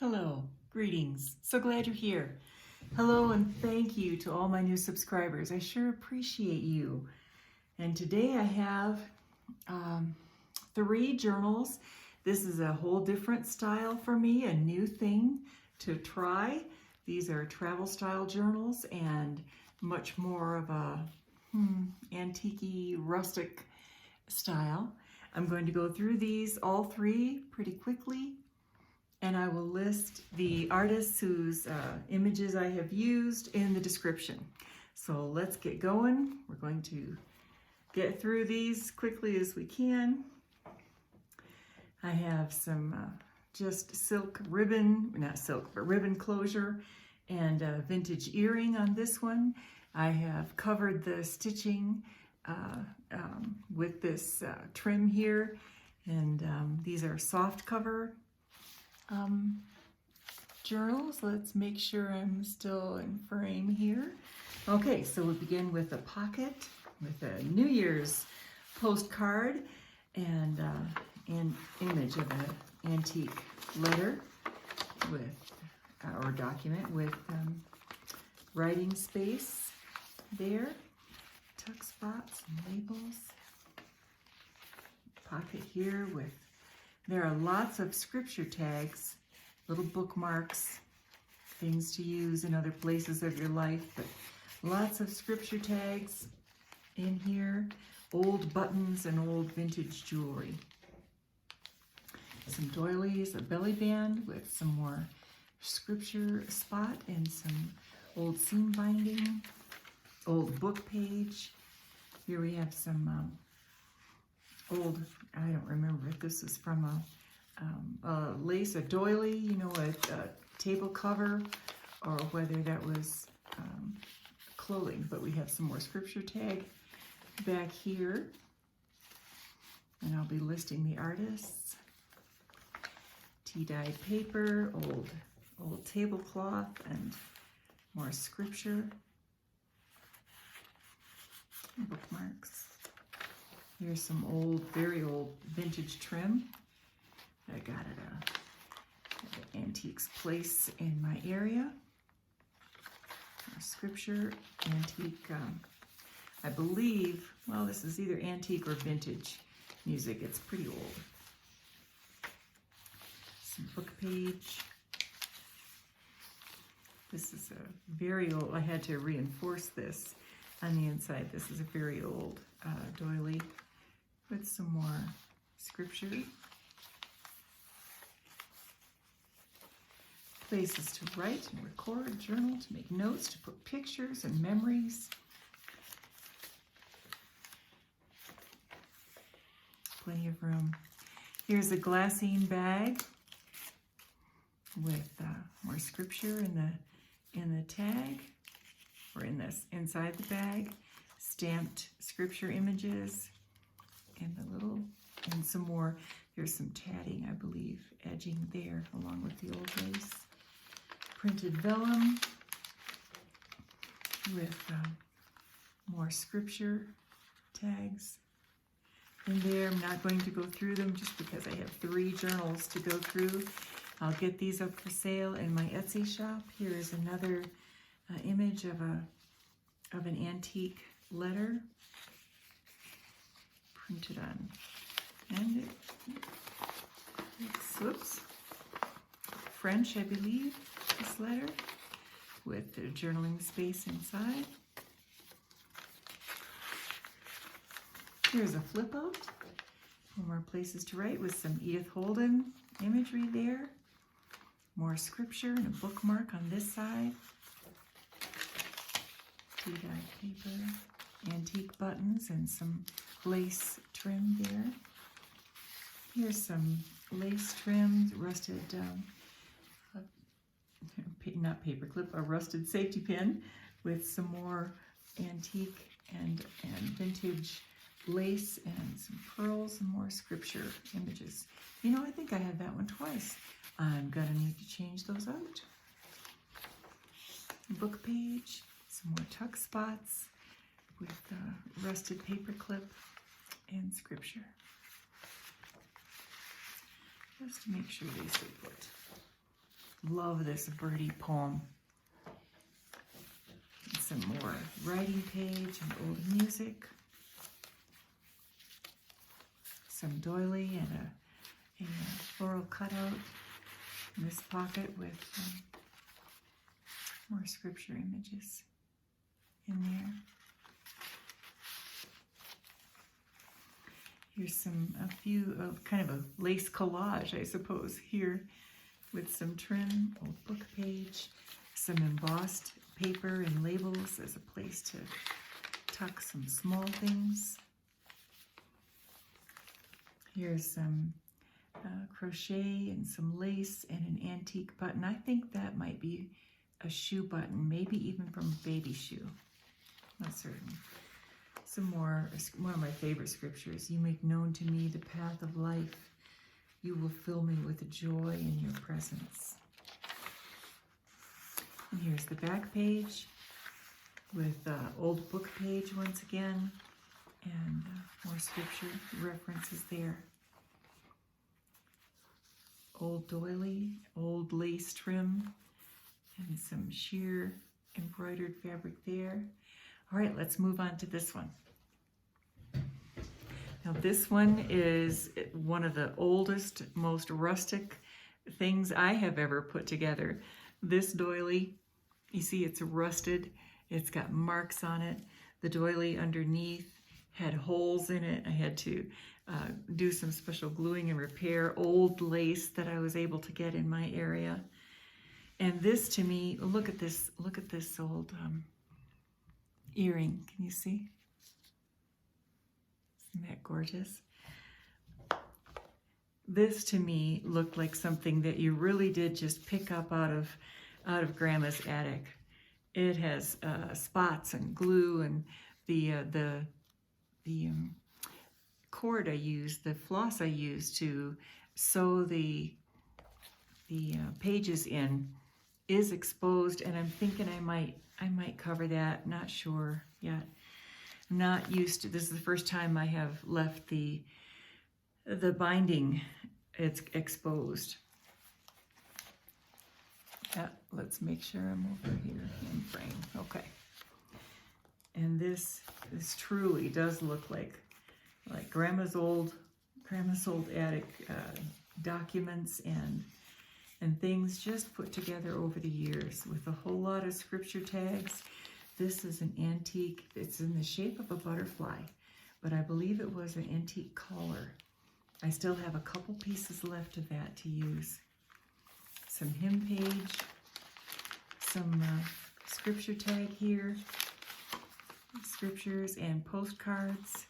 Hello, greetings. So glad you're here. Hello and thank you to all my new subscribers. I sure appreciate you. And today I have 3 journals. This is a whole different style for me, a new thing to try. These are travel style journals and much more of a antique-y, rustic style. I'm going to go through these all 3 pretty quickly. And I will list the artists whose images I have used in the description. So let's get going. We're going to get through these quickly as we can. I have some just silk ribbon, not silk, but ribbon closure and a vintage earring on this one. I have covered the stitching with this trim here. And these are soft cover journals. Let's make sure I'm still in frame here. Okay, so we begin with a pocket with a New Year's postcard and an image of an antique letter with or document with writing space there, tuck spots and labels. Pocket here with, there are lots of scripture tags, little bookmarks, things to use in other places of your life, but lots of scripture tags in here, old buttons and old vintage jewelry. Some doilies, a belly band with some more scripture spot and some old seam binding, old book page. Here we have some old, I don't remember if this is from a lace, a doily, you know, a table cover, or whether that was clothing. But we have some more scripture tag back here. And I'll be listing the artists. Tea-dyed paper, old tablecloth, and more scripture. Bookmarks. Here's some old, very old vintage trim that I got at an antiques place in my area. More scripture, antique, I believe, well, this is either antique or vintage music. It's pretty old. Some book page. This is a very old, I had to reinforce this on the inside. This is a very old doily with some more scripture. Places to write and record, journal, to make notes, to put pictures and memories. Plenty of room. Here's a glassine bag with more scripture in the tag, or in this inside the bag. Stamped scripture images and the little, and some more. There's some tatting, I believe, edging there along with the old lace. Printed vellum with more scripture tags in there. I'm not going to go through them just because I have 3 journals to go through. I'll get these up for sale in my Etsy shop. Here is another image of an antique letter printed on, and it's whoops, French, I believe, this letter, with the journaling space inside. Here's a flip out, more places to write with some Edith Holden imagery there. More scripture and a bookmark on this side. Tea-dyed paper, antique buttons, and some lace trim there. Here's some lace trimmed, rusted, not paperclip, a rusted safety pin with some more antique and vintage lace and some pearls and more scripture images. You know, I think I had that one twice. I'm gonna need to change those out. Book page, some more tuck spots with rusted paper clip and scripture. Just to make sure they stay put. Love this birdie poem. Some more writing page and old music. Some doily and a floral cutout in this pocket with more scripture images in there. Here's a few of kind of a lace collage, I suppose, here with some trim, old book page, some embossed paper and labels as a place to tuck some small things. Here's some crochet and some lace and an antique button. I think that might be a shoe button, maybe even from a baby shoe. Not certain. Some more, one of my favorite scriptures. You make known to me the path of life. You will fill me with joy in your presence. And here's the back page with old book page once again, and more scripture references there. Old doily, old lace trim, and some sheer embroidered fabric there. All right, let's move on to this one. Now this one is one of the oldest, most rustic things I have ever put together. This doily, you see it's rusted, it's got marks on it. The doily underneath had holes in it. I had to do some special gluing and repair old lace that I was able to get in my area. And this to me, look at this old earring. Can you see? Isn't that gorgeous? This to me looked like something that you really did just pick up out of Grandma's attic. It has spots and glue, and the cord I used, the floss I used to sew the pages in is exposed, and I'm thinking I might cover that. Not sure yet. I'm not used to this. Is the first time I have left the binding. It's exposed. Yeah, let's make sure I'm over here in frame. Okay. And this truly does look like Grandma's old attic documents and things just put together over the years with a whole lot of scripture tags. This is an antique. It's in the shape of a butterfly, but I believe it was an antique collar. I still have a couple pieces left of that to use. Some hymn page, some scripture tag here, scriptures and postcards.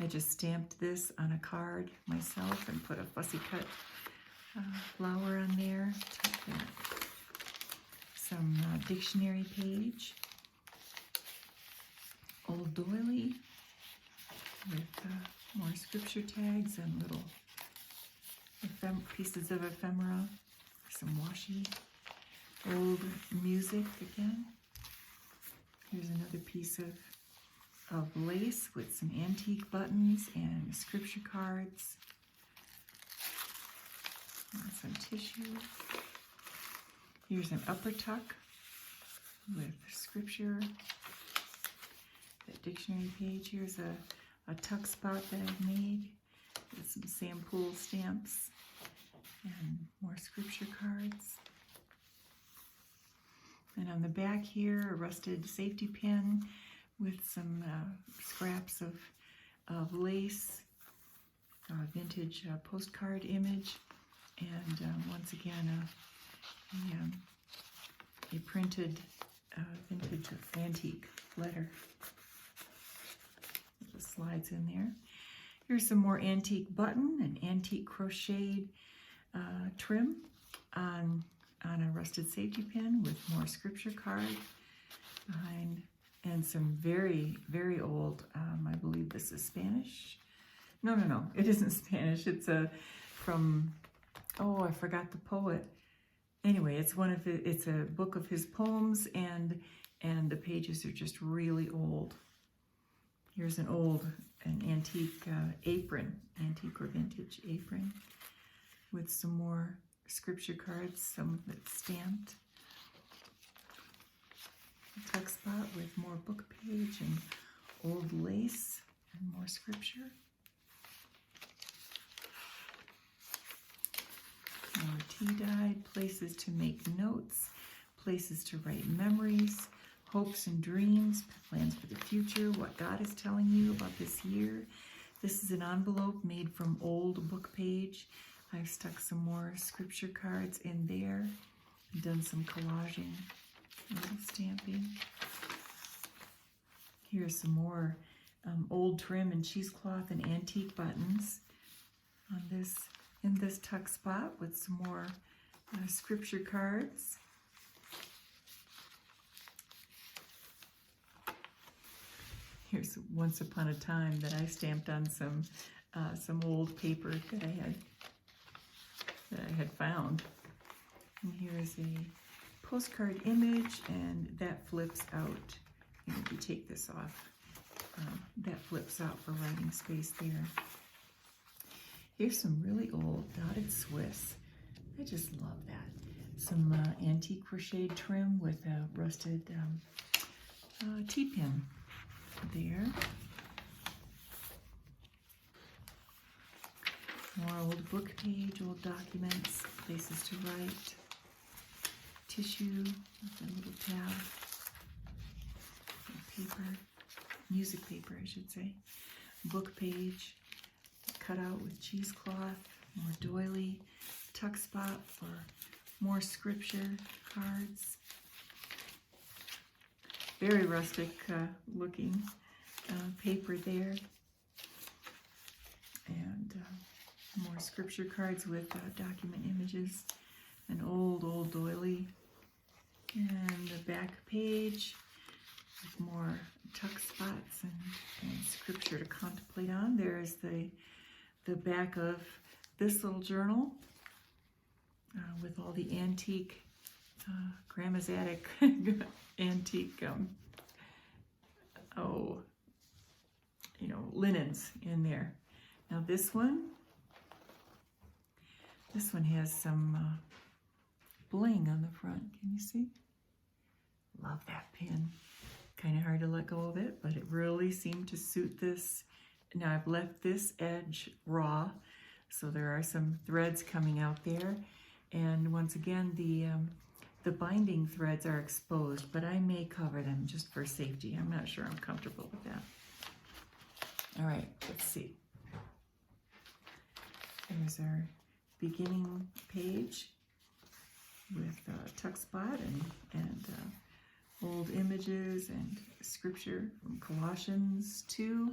I just stamped this on a card myself and put a fussy cut flower on there. Some dictionary page, old doily with more scripture tags and little pieces of ephemera, some washi, old music again. Here's another piece of lace with some antique buttons and scripture cards. And some tissue. Here's an upper tuck with scripture. That dictionary page. Here's a tuck spot that I've made with some Sam Poole stamps and more scripture cards. And on the back here, a rusted safety pin with some scraps of lace, vintage postcard image, and once again a printed vintage antique letter. The slides in there. Here's some more antique button and antique crocheted trim on a rusted safety pin with more scripture card behind, and some very, very old, I believe this is Spanish. No, it isn't Spanish. It's from, I forgot the poet. Anyway, it's a book of his poems, and the pages are just really old. Here's an antique apron, antique or vintage apron with some more scripture cards, some of it stamped. A tuck spot with more book page and old lace and more scripture. More tea-dyed, places to make notes, places to write memories, hopes and dreams, plans for the future, what God is telling you about this year. This is an envelope made from old book page. I've stuck some more scripture cards in there, done some collaging, a little stamping. Here's some more old trim and cheesecloth and antique buttons on this, in this tuck spot with some more scripture cards. Here's Once Upon a Time that I stamped on some old paper that I had found. And here's a postcard image, and that flips out. And if you take this off, that flips out for writing space there. Here's some really old dotted Swiss. I just love that. Some antique crocheted trim with a rusted T-pin there. More old book page, old documents, places to write, tissue with a little tab, paper, music paper I should say, book page, cut out with cheesecloth, more doily, tuck spot for more scripture cards. Very rustic looking paper there. And more scripture cards with document images. An old doily. And the back page with more tuck spots and scripture to contemplate on. There's the back of this little journal with all the antique, Grandma's attic antique, linens in there. Now this one has some bling on the front. Can you see? Love that pin. Kind of hard to let go of it, but it really seemed to suit this. Now I've left this edge raw, so there are some threads coming out there. And once again, the binding threads are exposed, but I may cover them just for safety. I'm not sure I'm comfortable with that. All right, let's see. There's our beginning page with tuck spot and old images and scripture from Colossians 2.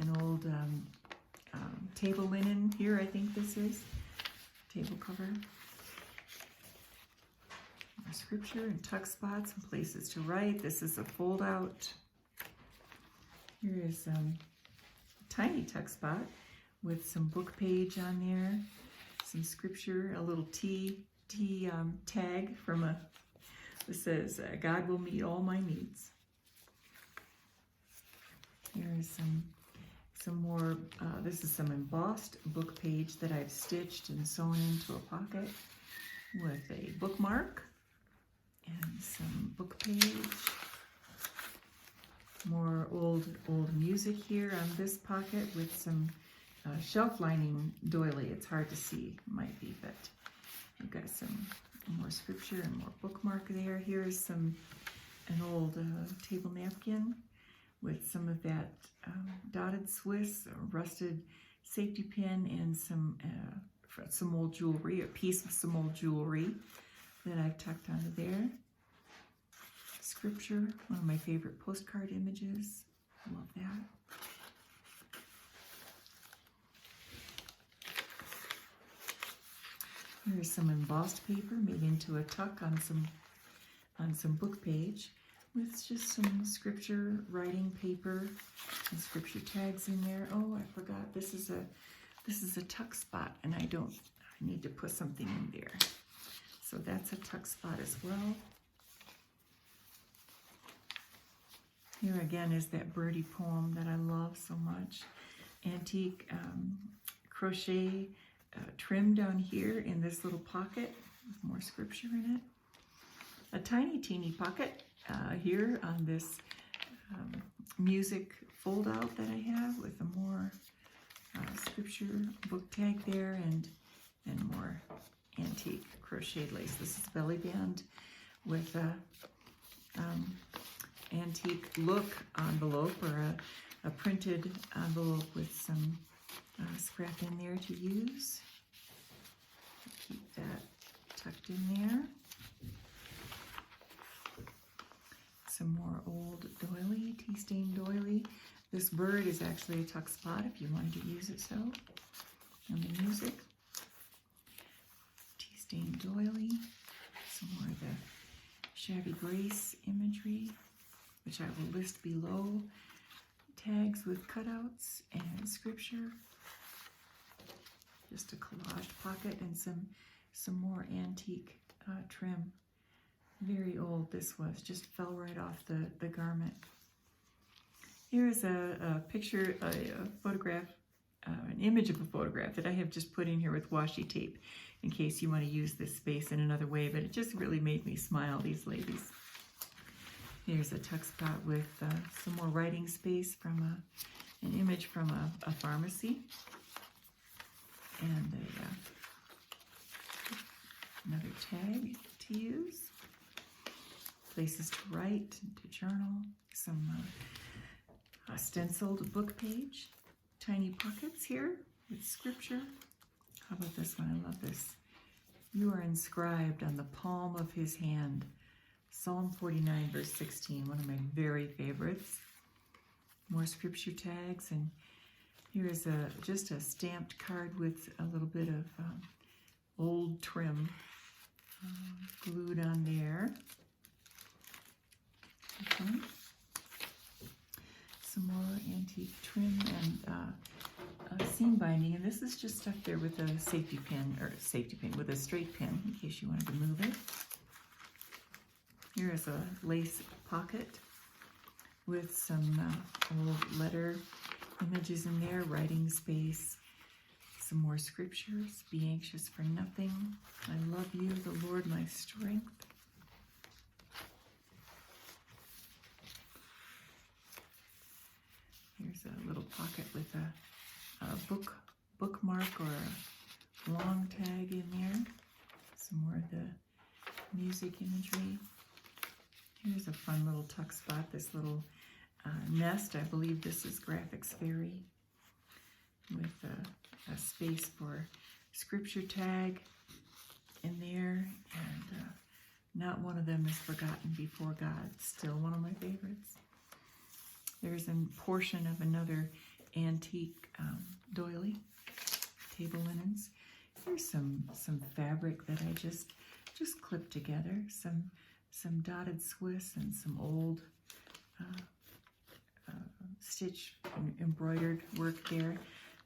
An old table linen here, I think this is. Table cover. More scripture and tuck spots and places to write. This is a fold out. Here is a tiny tuck spot with some book page on there, some scripture, a little T tag from that says, God will meet all my needs. Here is some more, this is some embossed book page that I've stitched and sewn into a pocket with a bookmark and some book page. More old music here on this pocket with some shelf lining doily. It's hard to see, might be, but I've got some more scripture and more bookmark there. Here's an old table napkin with some of that dotted Swiss, rusted safety pin, and some old jewelry, a piece of some old jewelry that I've tucked onto there. Scripture, one of my favorite postcard images. Love that. Here's some embossed paper made into a tuck on some book page with just some scripture writing paper and scripture tags in there. Oh, I forgot. This is a tuck spot, and I need to put something in there. So that's a tuck spot as well. Here again is that birdie poem that I love so much. Antique crochet trim down here in this little pocket with more scripture in it. A tiny teeny pocket here on this music fold out that I have with a more scripture book tag there and more antique crocheted lace. This is belly band with a antique look envelope or a printed envelope with some scrap in there to use. Keep that tucked in there. Some more old doily, tea stain doily. This bird is actually a tuck spot if you wanted to use it so. And the music. Tea stain doily. Some more of the Shabby Grace imagery, which I will list below. Tags with cutouts and scripture. Just a collaged pocket and some more antique trim. Very old this was, just fell right off the garment. Here's a picture, a photograph, an image of a photograph that I have just put in here with washi tape in case you want to use this space in another way, but it just really made me smile, these ladies. Here's a tuck spot with some more writing space from an image from a pharmacy. And another tag to use. Places to write, to journal, some stenciled book page, tiny pockets here with scripture. How about this one? I love this. You are inscribed on the palm of his hand. Psalm 49, verse 16, one of my very favorites. More scripture tags, and here is just a stamped card with a little bit of old trim glued on there. Okay. Some more antique trim and seam binding, and this is just stuck there with a safety pin, with a straight pin in case you wanted to move it. Here is a lace pocket with some old letter images in there, writing space, some more scriptures. Be anxious for nothing. I love you, the Lord, my strength. Here's a little pocket with a bookmark or a long tag in there. Some more of the music imagery. Here's a fun little tuck spot, this little nest. I believe this is Graphics Fairy with a space for scripture tag in there. And not one of them is forgotten before God. Still one of my favorites. There's a portion of another antique doily, table linens. Here's some fabric that I just clipped together. Some dotted Swiss and some old stitch and embroidered work there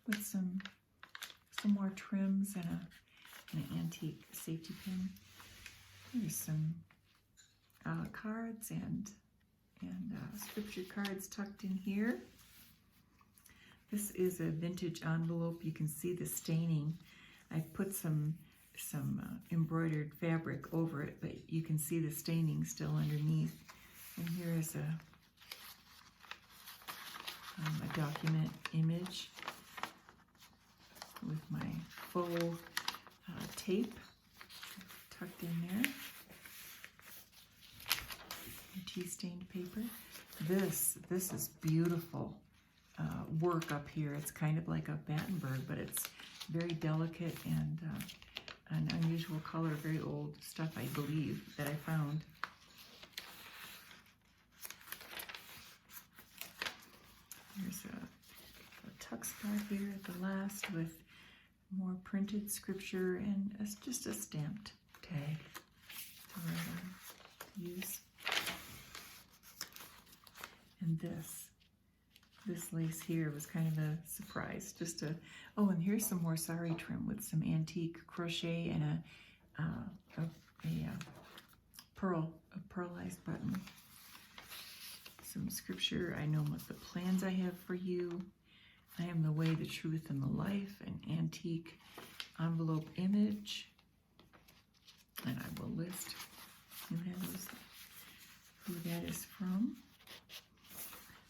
with some more trims and an antique safety pin. There's some cards and scripture cards tucked in here. This is a vintage envelope. You can see the staining. I've put some embroidered fabric over it, but you can see the staining still underneath. And here is a document image with my faux tape tucked in there. Tea-stained paper. This is beautiful work up here. It's kind of like a Battenberg, but it's very delicate and an unusual color, very old stuff, I believe, that I found. There's a tuck spot here at the last with more printed scripture and just a stamped tag to write on, to use. And this lace here was kind of a surprise. Oh, and here's some more sari trim with some antique crochet and a pearlized button. Some scripture. I know what the plans I have for you. I am the way, the truth, and the life. An antique envelope image, and I will list who that is from.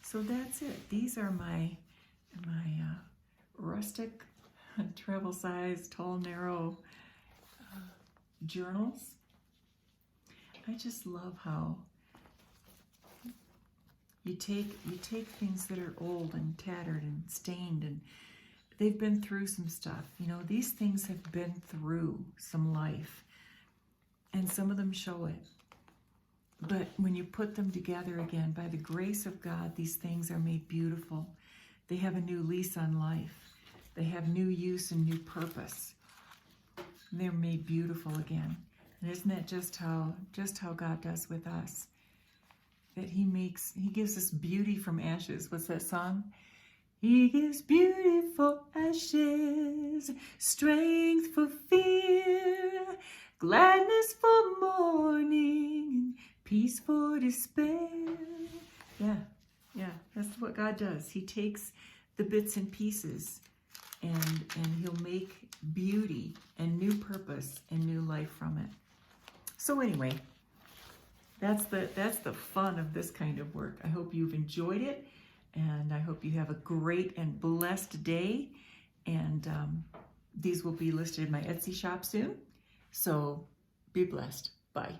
So that's it. These are my rustic, travel size, tall, narrow journals. I just love how you take things that are old and tattered and stained, and they've been through some stuff. You know, these things have been through some life, and some of them show it. But when you put them together again, by the grace of God, these things are made beautiful. They have a new lease on life. They have new use and new purpose. And they're made beautiful again. And isn't that just how God does with us? That He gives us beauty from ashes. What's that song? He gives beauty for ashes, strength for fear, gladness for mourning, and peace for despair. Yeah, that's what God does. He takes the bits and pieces and He'll make beauty and new purpose and new life from it. So anyway, that's the fun of this kind of work. I hope you've enjoyed it, and I hope you have a great and blessed day. And these will be listed in my Etsy shop soon. So be blessed. Bye.